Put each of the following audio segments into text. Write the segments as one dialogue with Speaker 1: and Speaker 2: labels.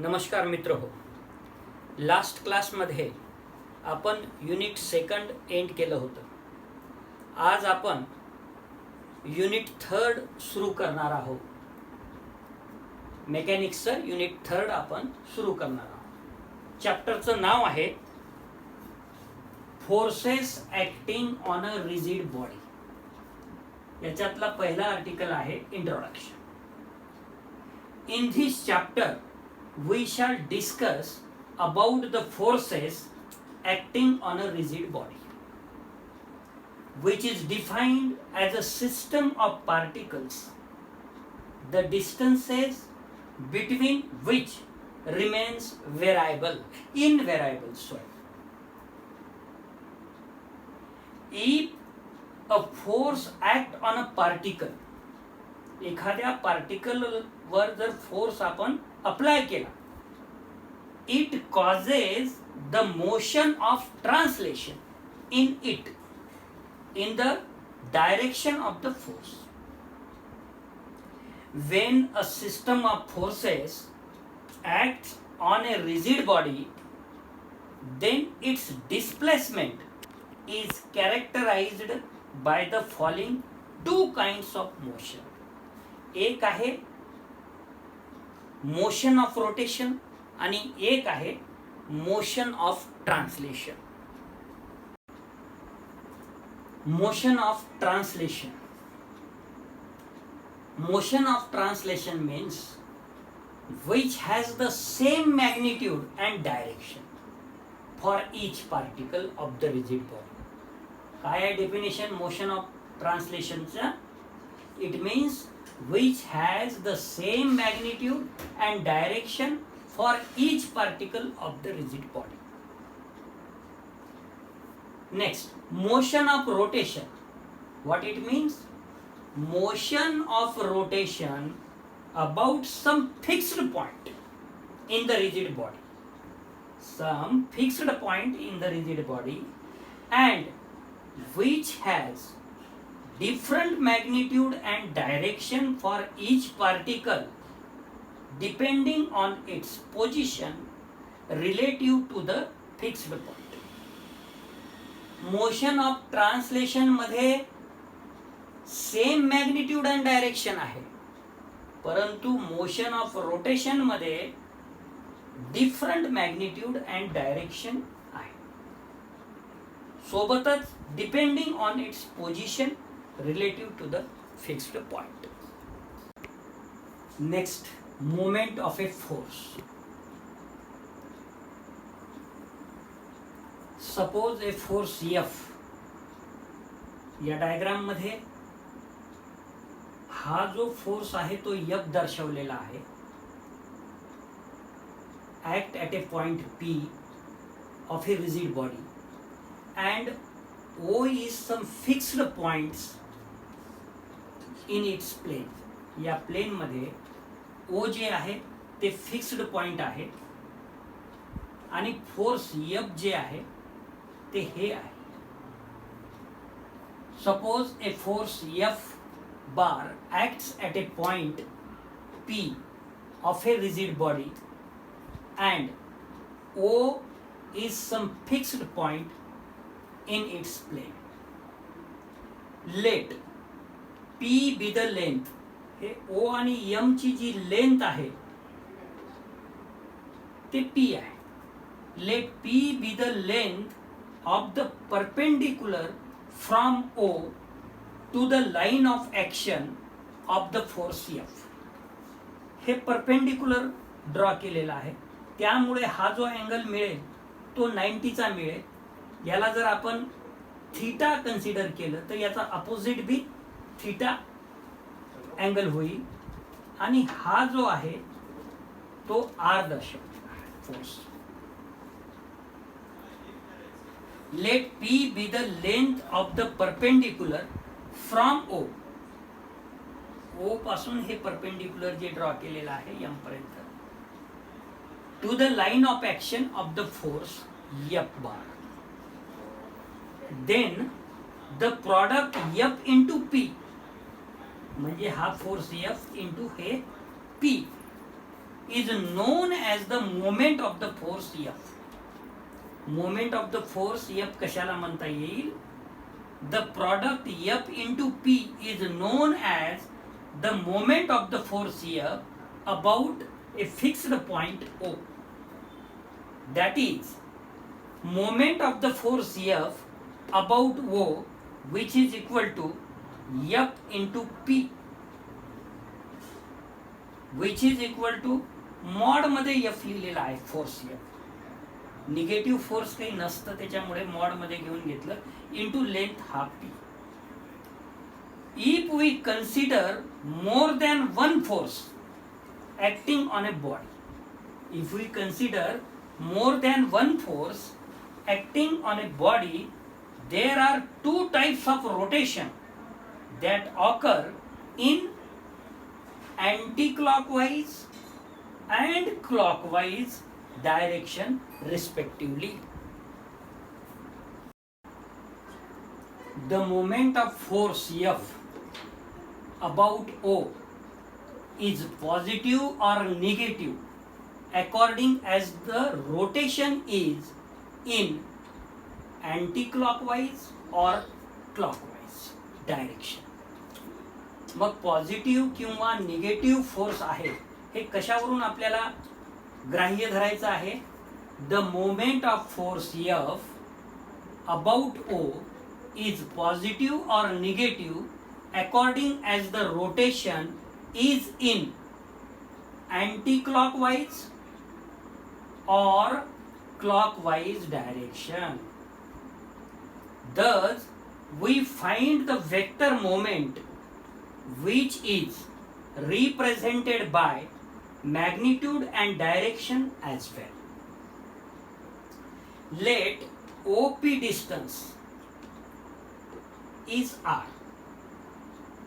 Speaker 1: नमस्कार मित्र हो. लास्ट क्लासमध्ये आपण युनिट सेकंड एंड केलं होतं. आज आपण युनिट थर्ड सुरू करणार आहोत. मेकॅनिक्सचं युनिट थर्ड आपण सुरू करणार आहोत. चॅप्टरचं नाव आहे forces acting on a rigid body. याच्यातला पहिला आर्टिकल आहे introduction. In this chapter we shall discuss about the forces acting on a rigid body, which is defined as a system of particles, the distances between which remains invariable. If a force act on a particle, एखाद्या particle वर जर force आपण apply केला, it causes the motion of translation in the direction of the force. When a system of forces acts on a rigid body, then its displacement is characterized by the following two kinds of motion. एक आहे motion of rotation आणि एक आहे motion of translation. Motion of translation. Motion of translation means which has the same magnitude and direction for each particle of the rigid body. काय आहे definition motion of ट्रान्सलेशनचा? It means which has the same magnitude and direction for each particle of the rigid body. Next, motion of rotation. What it means? Motion of rotation about some fixed point in the rigid body. Some fixed point in the rigid body and which has different magnitude and direction for each particle depending on its position relative to the fixed point. Motion of translation मध्ये same magnitude and direction आहे, परंतु motion of rotation मध्ये different magnitude and direction आहे. सोबतच depending on it's position relative to the fixed point. Next, moment of a force. Suppose a force F. या diagram मध्ये हा जो फोर्स आहे तो F दर्शवलेला आहे. Act at a point P of a rigid body and O is some fixed points in its plane. या plane मध्ये O जे आहे ते फिक्स्ड पॉइंट आहे आणि फोर्स एफ जे आहे ते हे आहे. Suppose a force F bar acts at a point P of a rigid body and O is some fixed point in its plane. Let P be the length. हे O आणि M ची जी length आहे ते P आहे. Let P be the length of the perpendicular from O to the line of action of the force F. हे perpendicular draw केलेला आहे, त्यामुळे हा जो अँगल मिळेल तो 90चा मिळेल. याला जर आपण थीटा कन्सिडर केलं तर याचा अपोजिट बी थीटा अँगल होईल आणि हा जो आहे तो आर दर्शवतो force. Let P be the length of the perpendicular from O. O पासून हे परपेंडिक्युलर जे ड्रॉ केलेलं आहे एम पर्यंत to the line of action of the force F bar. Then the product F into P, म्हणजे हा force F into हे P is known as the moment of the force F. Moment of the force F कशाला म्हणता येईल? The product F into P is known as the moment of the force F about a fixed point O. That is, moment of the force F about O, which is equal to F into P, which is equal to mod मध्ये F लिहिलेला आहे force F. Negative force काही नसतं त्याच्यामुळे mod मध्ये घेऊन घेतलं into length हा P. If we consider more than one force acting on a body, if we consider more than one force acting on a body, there are two types of rotation that occur in anti-clockwise and clockwise direction respectively. The moment of force F about O is positive or negative according as the rotation is in anti-clockwise or clockwise direction. Mug positive किंवा negative force आहे हे कशावरून आपल्याला ग्राह्य धरायचं आहे? The moment of force F about O is positive or negative according as the rotation is in anti-clockwise or clockwise direction. Thus, we find the vector moment which is represented by magnitude and direction as well. Let OP distance is R,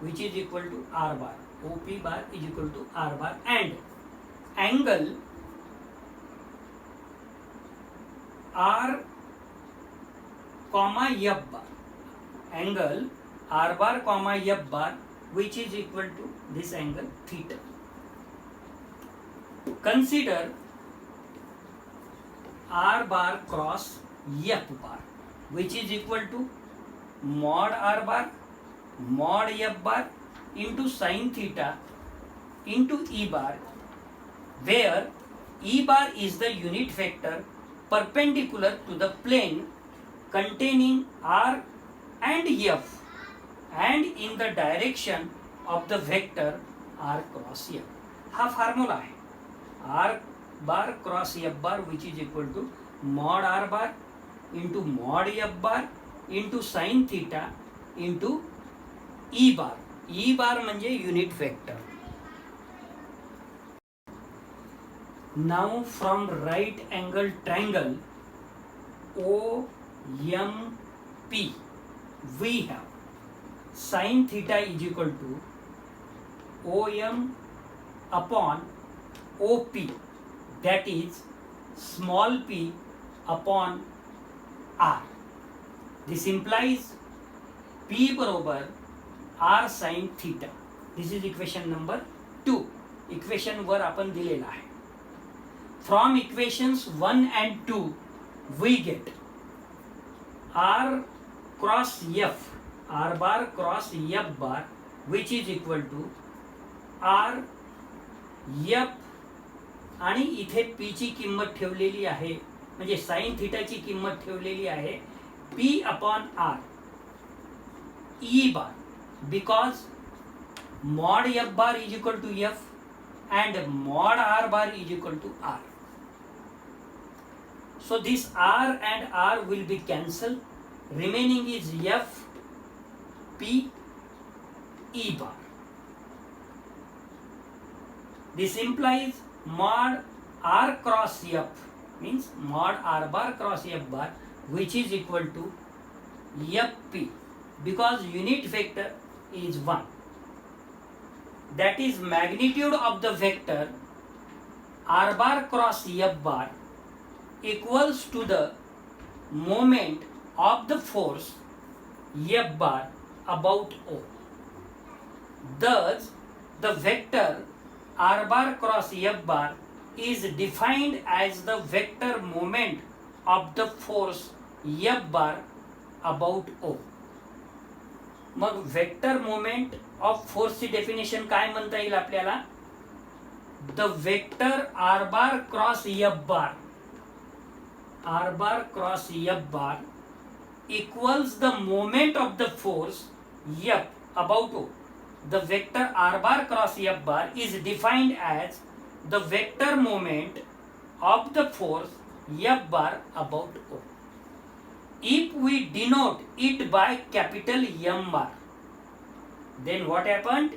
Speaker 1: which is equal to R bar. OP bar is equal to R bar, and angle R comma F bar, angle R bar comma F bar, which is equal to this angle theta. Consider R bar cross F bar, which is equal to mod R bar mod F bar into sin theta into E bar, where E bar is the unit vector perpendicular to the plane containing R and F and in the direction of the vector R cross F. हा formula आहे. R bar cross F bar, which is equal to mod R bar into mod F bar into sin theta into E bar. E bar म्हणजे unit vector. Now from right angle triangle OMP we have sin theta is equal to OM upon OP, that is small p upon R. This implies P बरोबर R sin theta. This is equation number 2. Equation वर आपण दिलेला आहे. From equations 1 and 2 we get R cross F, R bar cross F bar, which is equal to R F आणि इथे P ची किंमत ठेवलेली आहे, म्हणजे साइन थीटाची किंमत ठेवलेली आहे P upon R E bar, because mod F bar is equal to F and mod R bar is equal to R. So this R and R will be cancelled. Remaining is F P E bar. This implies mod R cross F means mod R bar cross F bar, which is equal to FP, because unit vector is 1. That is magnitude of the vector R bar cross F bar equals to the moment of the force F bar about O. Thus, the vector R bar cross F bar is defined as the vector moment of the force F bar about O. मग vector moment of फोर्सची definition काय म्हणता येईल आपल्याला? The vector R bar cross F bar, R bar cross F bar equals the moment of the force F about O. The vector r bar cross F bar is defined as the vector moment of the force F bar about O. If we denote it by capital M bar, then what happened?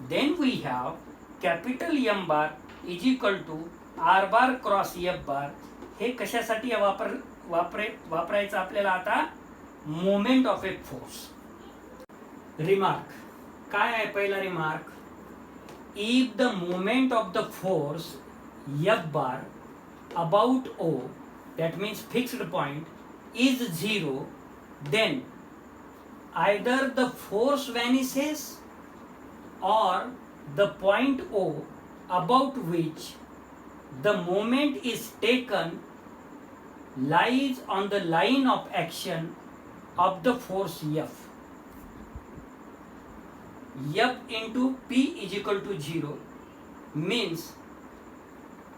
Speaker 1: Then we have capital M bar is equal to r bar cross F bar. हे कशासाठी वापरायचं आपल्याला आता? Moment of a force. Remark काय आहे? पहिला remark, if the moment of the force F bar about O, that means fixed point, is 0, then either the force vanishes or the point O about which the moment is taken lies on the line of action of the force F. F into P is equal to 0 means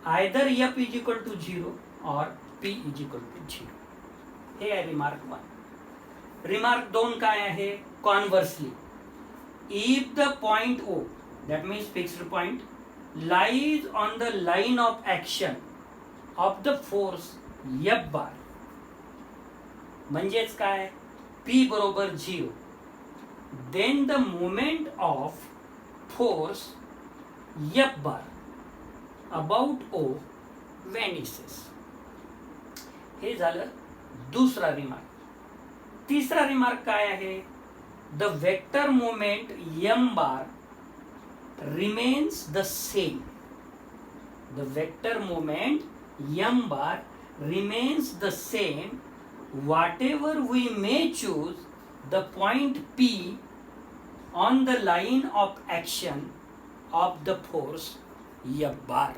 Speaker 1: either F is equal to 0 or P is equal to 0. हे आहे remark 1. Remark 2 काय आहे? कॉन्व्हर्सली, if the point O, that means fixed point, lies on the line of action of the force F bar, म्हणजेच काय? P बरोबर 0, then the moment of force F bar about O vanishes. हे झालं दुसरा remark. तिसरा remark काय आहे? The vector moment M bar remains the same. The vector moment M bar remains the same whatever we may choose the point P on the line of action of the force F bar.